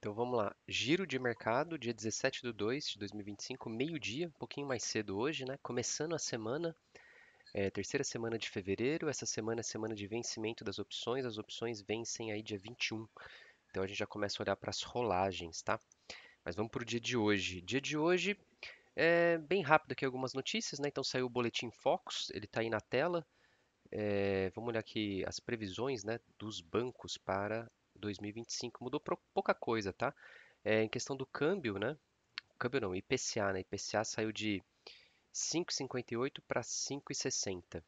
Então vamos lá. Giro de mercado, dia 17/2 de 2025, meio-dia, um pouquinho mais cedo hoje, né? Começando a semana, terceira semana de fevereiro. Essa semana é semana de vencimento das opções. As opções vencem aí dia 21. Então a gente já começa a olhar para as rolagens, tá? Mas vamos para o dia de hoje. Dia de hoje é bem rápido aqui algumas notícias, né? Então saiu o boletim Focus, ele está aí na tela. Vamos olhar aqui as previsões, né, dos bancos para 2025. Mudou pouca coisa, tá? Em questão do câmbio, né? Câmbio não, IPCA, né? IPCA saiu de 5,58 para 5,60,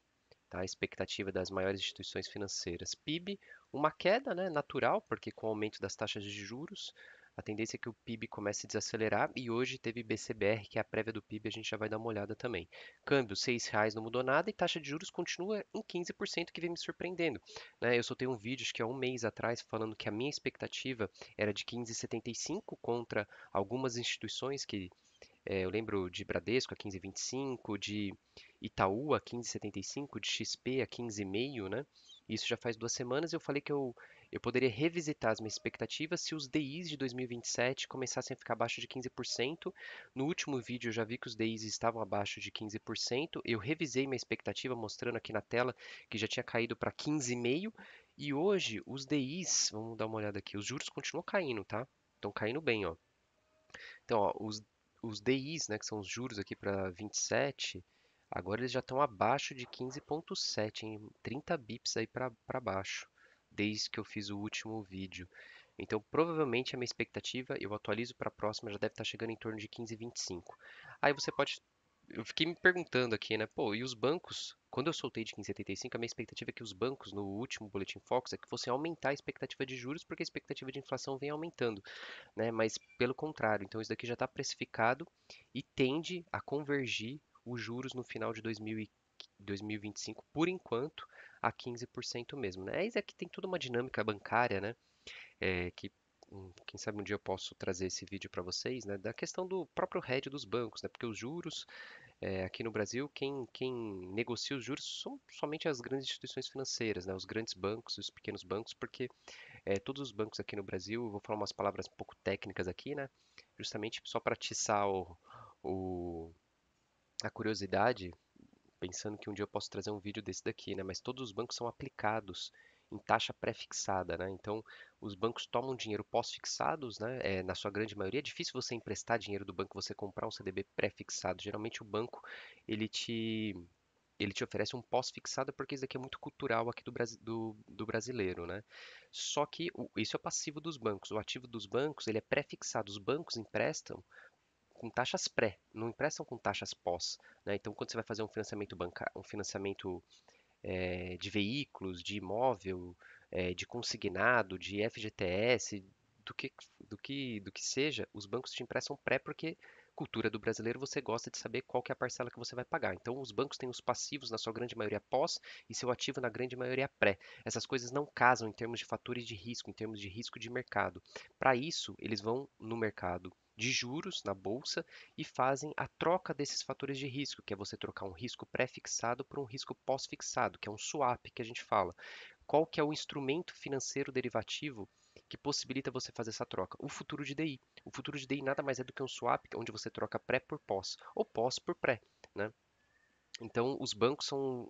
tá? A expectativa das maiores instituições financeiras. PIB, uma queda, né, natural, porque com o aumento das taxas de juros, a tendência é que o PIB comece a desacelerar e hoje teve BCBR, que é a prévia do PIB, a gente já vai dar uma olhada também. Câmbio, R$ 6 não mudou nada e taxa de juros continua em 15%, que vem me surpreendendo, né? Eu soltei um vídeo, acho que há um mês atrás, falando que a minha expectativa era de 15,75 contra algumas instituições que eu lembro de Bradesco a 15,25, de Itaú a 15,75, de XP a 15,5, né? Isso já faz 2 semanas e eu falei que eu poderia revisitar as minhas expectativas se os DIs de 2027 começassem a ficar abaixo de 15%. No último vídeo eu já vi que os DIs estavam abaixo de 15%. Eu revisei minha expectativa mostrando aqui na tela que já tinha caído para 15,5%. E hoje os DIs, vamos dar uma olhada aqui, os juros continuam caindo, tá? Estão caindo bem, ó. Então, ó, os DIs, né, que são os juros aqui para 27, agora eles já estão abaixo de 15,7, hein? 30 bips aí para baixo, desde que eu fiz o último vídeo. Então, provavelmente a minha expectativa, eu atualizo para a próxima, já deve estar chegando em torno de 15,25. Aí você pode. Eu fiquei me perguntando aqui, né? Pô, e os bancos? Quando eu soltei de 15,75, a minha expectativa é que os bancos, no último Boletim Focus, é que fossem aumentar a expectativa de juros, porque a expectativa de inflação vem aumentando, né? Mas pelo contrário, então isso daqui já está precificado e tende a convergir os juros no final de 2025, por enquanto, a 15% mesmo, né? Isso aqui tem toda uma dinâmica bancária, né? Que quem sabe um dia eu posso trazer esse vídeo para vocês, né? Da questão do próprio hedge dos bancos, né? Porque os juros aqui no Brasil, quem negocia os juros são somente as grandes instituições financeiras, né? Os grandes bancos, os pequenos bancos, porque todos os bancos aqui no Brasil, eu vou falar umas palavras um pouco técnicas aqui, né? Justamente só para atiçar o- a curiosidade, pensando que um dia eu posso trazer um vídeo desse daqui, né? Mas todos os bancos são aplicados em taxa pré-fixada, né? Então, os bancos tomam dinheiro pós-fixados, né? Na sua grande maioria, é difícil você emprestar dinheiro do banco, você comprar um CDB pré-fixado. Geralmente o banco ele te ele te oferece um pós-fixado porque isso aqui é muito cultural aqui do brasileiro, né? Só que isso é o passivo dos bancos. O ativo dos bancos, ele é pré-fixado. Os bancos emprestam com taxas pré, não emprestam com taxas pós, né? Então, quando você vai fazer um financiamento bancário, um financiamento de veículos, de imóvel, de consignado, de FGTS, do que, do que seja, os bancos te emprestam pré porque cultura do brasileiro você gosta de saber qual que é a parcela que você vai pagar. Então, os bancos têm os passivos na sua grande maioria pós e seu ativo na grande maioria pré. Essas coisas não casam em termos de fatores de risco, em termos de risco de mercado. Para isso, eles vão no mercado de juros na bolsa e fazem a troca desses fatores de risco, que é você trocar um risco pré-fixado por um risco pós-fixado, que é um swap que a gente fala. Qual que é o instrumento financeiro derivativo que possibilita você fazer essa troca? O futuro de DI. O futuro de DI nada mais é do que um swap onde você troca pré por pós ou pós por pré, né? Então, os bancos são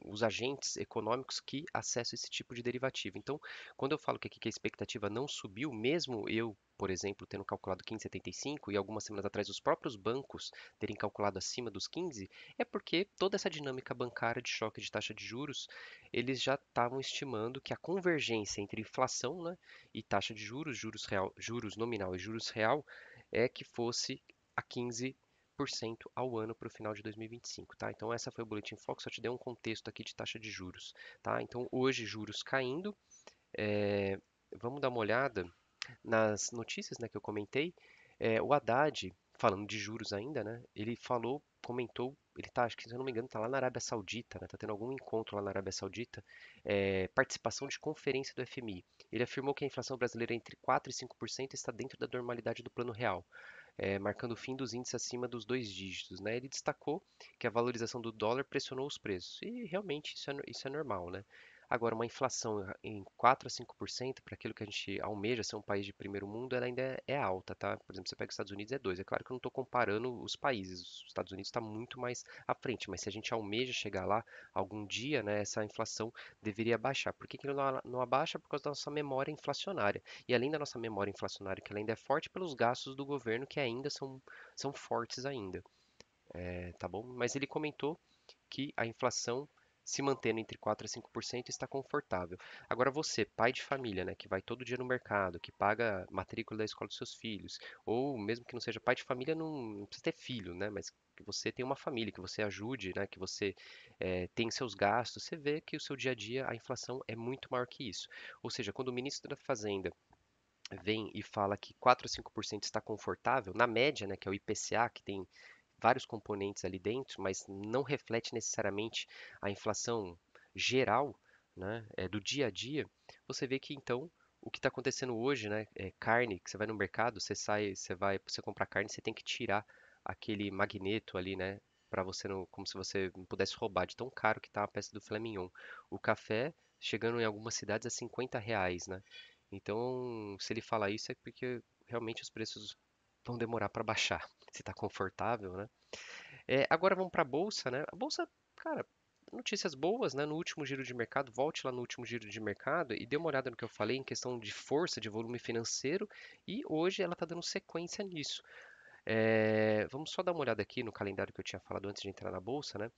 os agentes econômicos que acessam esse tipo de derivativo. Então, quando eu falo que aqui que a expectativa não subiu, mesmo eu, por exemplo, tendo calculado 15,75 e algumas semanas atrás os próprios bancos terem calculado acima dos 15, é porque toda essa dinâmica bancária de choque de taxa de juros, eles já estavam estimando que a convergência entre inflação, né, e taxa de juros, juros real, juros nominal e juros real, é que fosse a 15% ao ano para o final de 2025, tá? Então essa foi o Boletim Fox, só te dei um contexto aqui de taxa de juros, tá? Então hoje juros caindo, é, vamos dar uma olhada nas notícias, né, que eu comentei. O Haddad, falando de juros ainda, né, ele falou, comentou, ele tá, acho que se eu não me engano, tá lá na Arábia Saudita, né, tá tendo algum encontro lá na Arábia Saudita, participação de conferência do FMI. Ele afirmou que a inflação brasileira é entre 4 e 5% está dentro da normalidade do plano real, marcando o fim dos índices acima dos dois dígitos, né? Ele destacou que a valorização do dólar pressionou os preços, e realmente isso é normal, né? Agora, uma inflação em 4 a 5% para aquilo que a gente almeja ser um país de primeiro mundo, ela ainda é alta, tá? Por exemplo, você pega os Estados Unidos, é 2. É claro que eu não estou comparando os países. Os Estados Unidos está muito mais à frente, mas se a gente almeja chegar lá algum dia, né, essa inflação deveria baixar. Por que que não abaixa? Por causa da nossa memória inflacionária. E além da nossa memória inflacionária, que ela ainda é forte pelos gastos do governo, que ainda são fortes ainda, tá bom? Mas ele comentou que a inflação se mantendo entre 4 a 5% está confortável. Agora você, pai de família, né, que vai todo dia no mercado, que paga matrícula da escola dos seus filhos, ou mesmo que não seja pai de família, não precisa ter filho, né, mas que você tenha uma família, que você ajude, né, que você tem seus gastos, você vê que o seu dia a dia, a inflação é muito maior que isso. Ou seja, quando o ministro da Fazenda vem e fala que 4 a 5% está confortável, na média, né, que é o IPCA, que tem vários componentes ali dentro, mas não reflete necessariamente a inflação geral, né, do dia a dia, você vê que então o que está acontecendo hoje, né, é carne, que você vai no mercado, você comprar carne, você tem que tirar aquele magneto ali, né, para você não, como se você não pudesse roubar, de tão caro que tá a peça do filé mignon. O café chegando em algumas cidades a R$ 50, né? Então, se ele fala isso é porque realmente os preços vão demorar para baixar. Se está confortável, né? Agora vamos para a bolsa, né? A bolsa, cara, notícias boas, né? No último giro de mercado, volte lá no último giro de mercado e dê uma olhada no que eu falei em questão de força, de volume financeiro, e hoje ela está dando sequência nisso. Vamos só dar uma olhada aqui no calendário que eu tinha falado antes de entrar na bolsa, né?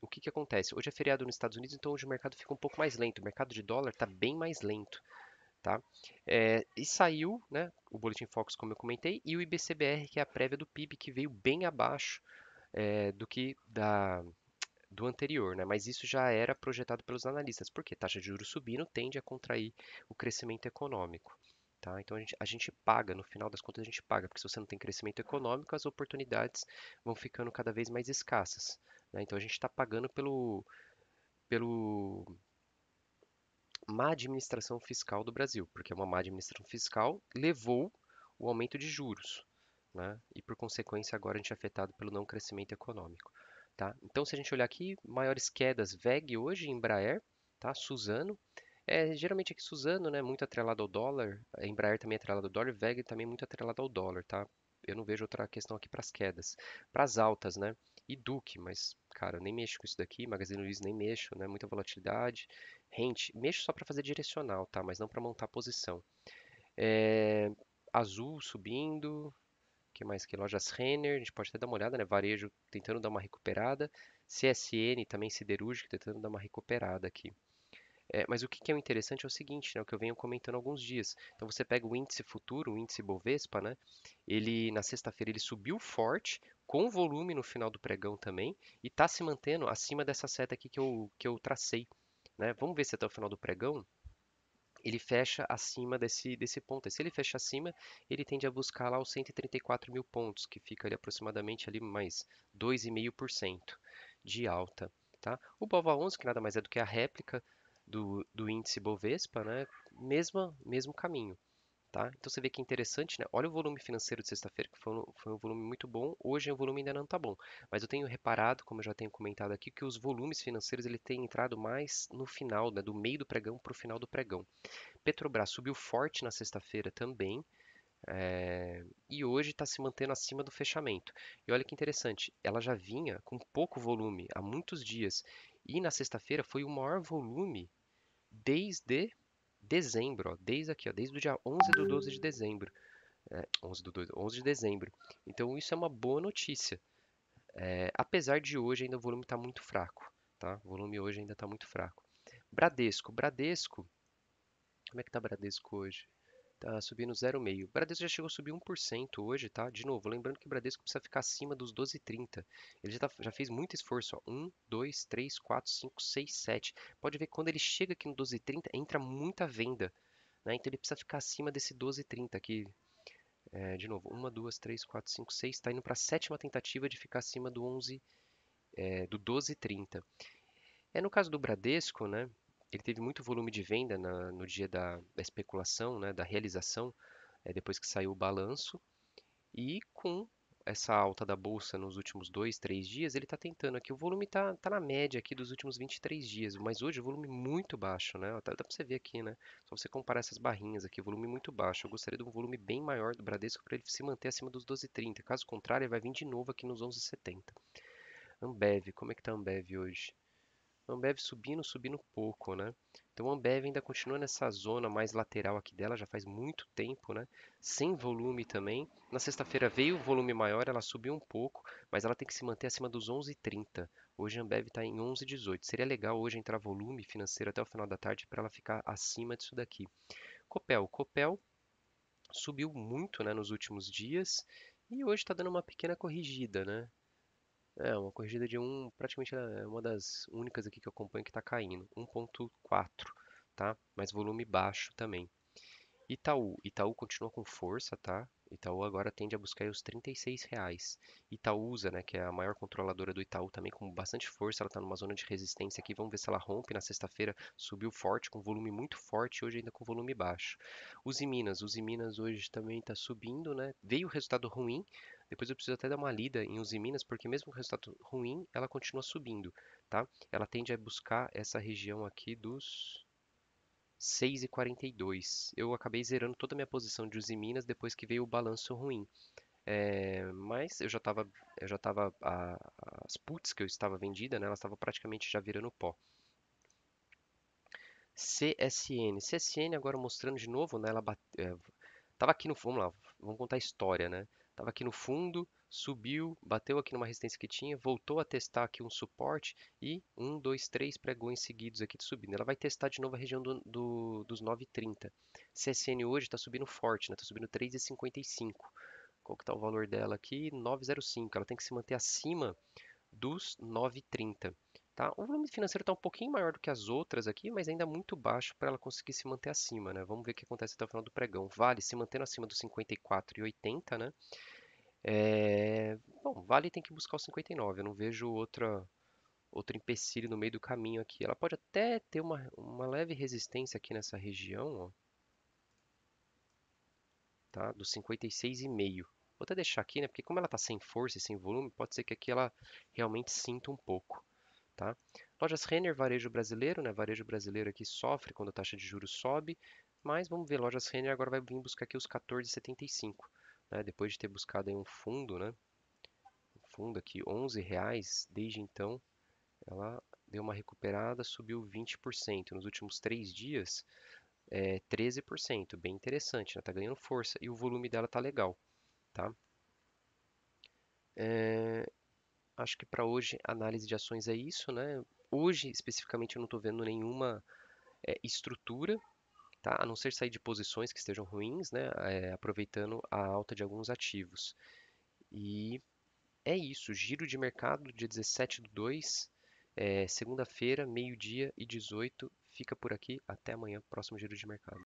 O que que acontece? Hoje é feriado nos Estados Unidos, então hoje o mercado fica um pouco mais lento. O mercado de dólar está bem mais lento, tá? E saiu, né, o Boletim Focus, como eu comentei, e o IBCBR, que é a prévia do PIB, que veio bem abaixo do que do anterior, né? Mas isso já era projetado pelos analistas, porque taxa de juros subindo tende a contrair o crescimento econômico. Tá? Então a gente paga, no final das contas a gente paga, porque se você não tem crescimento econômico, as oportunidades vão ficando cada vez mais escassas. Né? Então a gente está pagando pelo má administração fiscal do Brasil, porque uma má administração fiscal levou o aumento de juros, né? E por consequência agora a gente é afetado pelo não crescimento econômico, tá? Então se a gente olhar aqui, maiores quedas WEG hoje, Embraer, tá? Suzano, geralmente aqui Suzano, né, muito atrelado ao dólar, a Embraer também é atrelado ao dólar, WEG também muito atrelado ao dólar, tá? Eu não vejo outra questão aqui para as quedas. Para as altas, né? E Duque, mas, cara, eu nem mexo com isso daqui, Magazine Luiza nem mexo, né? Muita volatilidade. Rente, mexo só para fazer direcional, tá? Mas não para montar posição. É, Azul subindo, o que mais que lojas Renner, a gente pode até dar uma olhada, né? Varejo tentando dar uma recuperada. CSN também siderúrgico tentando dar uma recuperada aqui. Mas o que é o interessante é o seguinte, né, o que eu venho comentando há alguns dias. Então você pega o índice futuro, o índice Bovespa, né? Ele na sexta-feira ele subiu forte, com volume no final do pregão também, e está se mantendo acima dessa seta aqui que eu tracei. Né? Vamos ver se até o final do pregão ele fecha acima desse ponto. E se ele fecha acima, ele tende a buscar lá os 134 mil pontos, que fica ali aproximadamente ali mais 2,5% de alta. Tá? O BOVA11, que nada mais é do que a réplica do índice Bovespa, né? Mesmo caminho. Tá? Então você vê que é interessante, né? Olha o volume financeiro de sexta-feira, que foi um volume muito bom. Hoje o volume ainda não está bom. Mas eu tenho reparado, como eu já tenho comentado aqui, que os volumes financeiros ele tem entrado mais no final, né? Do meio do pregão para o final do pregão. Petrobras subiu forte na sexta-feira também, e hoje está se mantendo acima do fechamento. E olha que interessante, ela já vinha com pouco volume há muitos dias, e na sexta-feira foi o maior volume desde dezembro, ó, desde aqui, ó, desde o dia 11 do 12 de dezembro. 11 do 12, 11 de dezembro. Então isso é uma boa notícia. Apesar de hoje ainda o volume está muito fraco, tá? O volume hoje ainda está muito fraco. Bradesco, como é que tá Bradesco hoje? Tá subindo 0,5. Bradesco já chegou a subir 1% hoje, tá? De novo, lembrando que o Bradesco precisa ficar acima dos 12,30. Ele já fez muito esforço, ó. 1, 2, 3, 4, 5, 6, 7. Pode ver que quando ele chega aqui no 12,30, entra muita venda, né? Então ele precisa ficar acima desse 12,30 aqui. De novo, 1, 2, 3, 4, 5, 6. Está indo para a sétima tentativa de ficar acima do 11, do 12,30. No caso do Bradesco, né? Ele teve muito volume de venda no dia da especulação, né, da realização, depois que saiu o balanço, e com essa alta da bolsa nos últimos 2, 3 dias, ele está tentando aqui. O volume tá na média aqui dos últimos 23 dias, mas hoje o volume muito baixo, né? Dá para você ver aqui, né? Só você comparar essas barrinhas aqui, volume muito baixo. Eu gostaria de um volume bem maior do Bradesco para ele se manter acima dos 12,30. Caso contrário, ele vai vir de novo aqui nos 11,70. Ambev, como é que tá a Ambev hoje? Ambev subindo, subindo pouco, né? Então a Ambev ainda continua nessa zona mais lateral aqui dela, já faz muito tempo, né? Sem volume também. Na sexta-feira veio o volume maior, ela subiu um pouco, mas ela tem que se manter acima dos 11,30. Hoje a Ambev está em 11,18. Seria legal hoje entrar volume financeiro até o final da tarde para ela ficar acima disso daqui. Copel subiu muito, né, nos últimos dias e hoje está dando uma pequena corrigida, né? É, uma corrigida de praticamente é uma das únicas aqui que eu acompanho que está caindo, 1,4, tá? Mas volume baixo também. Itaú continua com força, tá? Itaú agora tende a buscar aí os R$ 36. Itaúsa, né, que é a maior controladora do Itaú, também com bastante força, ela está numa zona de resistência aqui. Vamos ver se ela rompe. Na sexta-feira subiu forte, com volume muito forte, hoje ainda com volume baixo. Usiminas hoje também está subindo, né? Veio o resultado ruim. Depois eu preciso até dar uma lida em Usiminas, porque mesmo com o resultado ruim, ela continua subindo, tá? Ela tende a buscar essa região aqui dos 6,42. Eu acabei zerando toda a minha posição de Usiminas depois que veio o balanço ruim. Mas eu já estava as puts que eu estava vendida, né? Elas estavam praticamente já virando pó. CSN agora mostrando de novo, né? Tava aqui no, vamos lá, vamos contar a história, né? Tava aqui no fundo, subiu, bateu aqui numa resistência que tinha, voltou a testar aqui um suporte e 1, 2, 3 pregões seguidos aqui de subindo. Ela vai testar de novo a região dos 9,30. CSN hoje está subindo forte, né? Está subindo 3,55. Qual que tá o valor dela aqui? 9,05. Ela tem que se manter acima dos 9,30. Tá? O volume financeiro está um pouquinho maior do que as outras aqui, mas ainda muito baixo para ela conseguir se manter acima, né? Vamos ver o que acontece até o final do pregão. Vale se mantendo acima dos 54,80, né? Bom, Vale tem que buscar o 59. Eu não vejo outro empecilho no meio do caminho aqui. Ela pode até ter uma leve resistência aqui nessa região, ó, tá? Dos 56,5. Vou até deixar aqui, né? Porque como ela está sem força e sem volume, pode ser que aqui ela realmente sinta um pouco. Tá? Lojas Renner, varejo brasileiro, né? Varejo brasileiro aqui sofre quando a taxa de juros sobe, mas vamos ver, Lojas Renner agora vai vir buscar aqui os 14,75, né? Depois de ter buscado aí um fundo, né? Um fundo aqui, R$ 11, desde então ela deu uma recuperada, subiu 20%. Nos últimos 3 dias, 13%, bem interessante, né? Tá ganhando força e o volume dela tá legal, tá? Acho que para hoje análise de ações é isso, né? Hoje, especificamente, eu não estou vendo nenhuma estrutura, tá? A não ser sair de posições que estejam ruins, né? Aproveitando a alta de alguns ativos. E é isso, giro de mercado, dia 17/2, segunda-feira, 12h18. Fica por aqui, até amanhã, próximo giro de mercado.